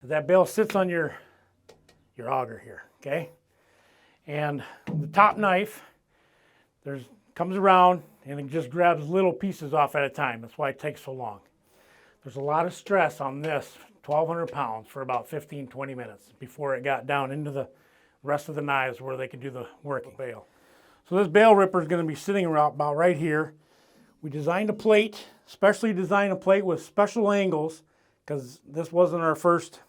That bale sits on your auger here, okay? And the top knife, comes around and it just grabs little pieces off at a time. That's why it takes so long. There's a lot of stress on this 1,200 pounds for about 15, 20 minutes before it got down into the rest of the knives where they could do the working bale. So this Bale Ripper is going to be sitting around about right here. We designed a plate, specially designed a plate with special angles because this wasn't our first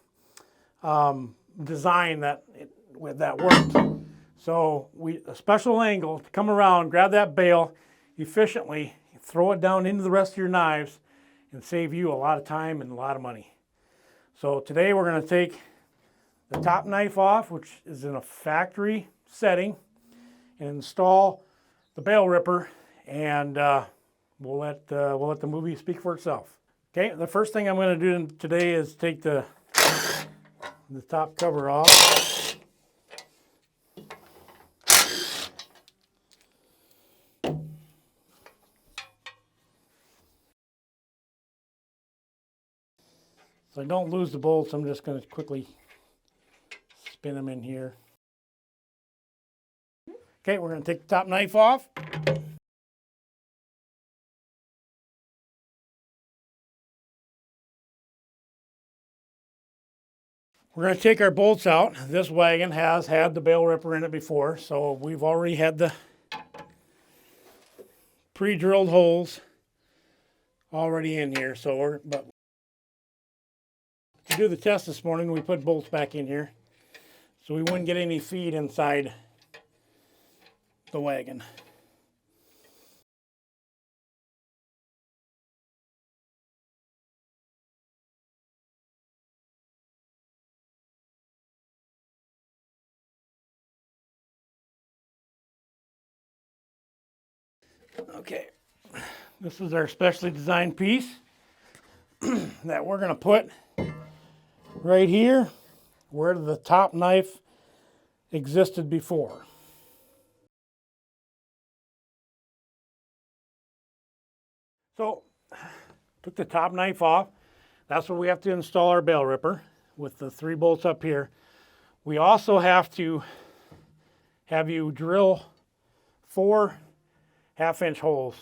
design that worked. So a special angle to come around, grab that bale efficiently, throw it down into the rest of your knives and save you a lot of time and a lot of money. So today we're going to take the top knife off, which is in a factory setting, and install the Bale Ripper, and we'll let the movie speak for itself. Okay, the first thing I'm going to do today is take the top cover off. So I don't lose the bolts, I'm just going to quickly spin them in here. Okay, we're going to take the top knife off. We're going to take our bolts out. This wagon has had the Bale Ripper in it before, so we've already had the pre-drilled holes already in here. But to do the test this morning, we put bolts back in here so we wouldn't get any feed inside the wagon. Okay, this is our specially designed piece that we're going to put right here where the top knife existed before. So, took the top knife off. That's where we have to install our Bale Ripper with the 3 bolts up here. We also have to have you drill 4 half-inch holes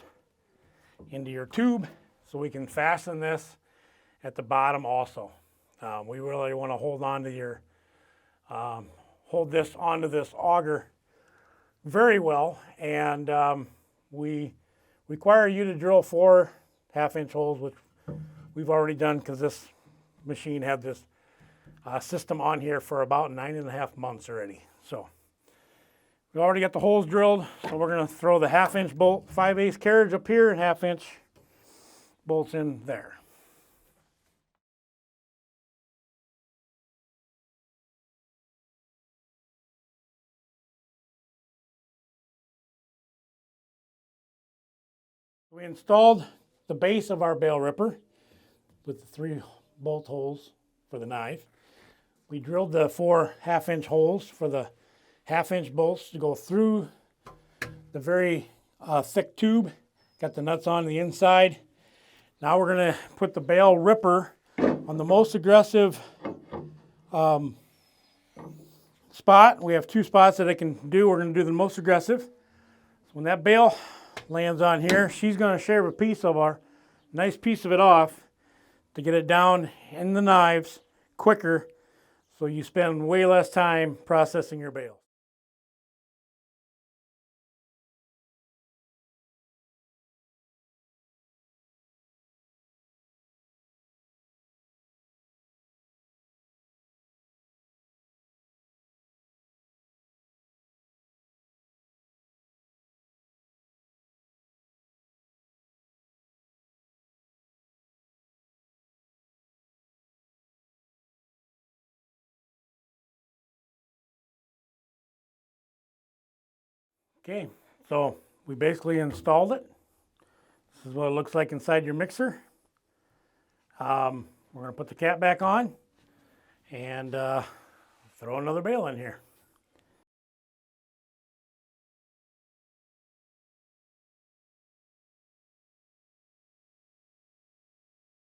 into your tube so we can fasten this at the bottom also. We really want to hold this onto this auger very well, and we require you to drill 4 half-inch holes, which we've already done because this machine had this system on here for about 9.5 months already. So we already got the holes drilled, so we're going to throw the half-inch bolt, 5/8 carriage up here, and half-inch bolts in there. We installed the base of our Bale Ripper with the 3 bolt holes for the knife. We drilled the 4 half-inch holes for the half-inch bolts to go through the very thick tube. Got the nuts on the inside. Now we're going to put the Bale Ripper on the most aggressive spot. We have 2 spots that I can do. We're going to do the most aggressive. So when that bale lands on here, she's going to shave a nice piece of it off to get it down in the knives quicker, so you spend way less time processing your bale. Okay, so we basically installed it. This is what it looks like inside your mixer. We're going to put the cap back on and throw another bale in here.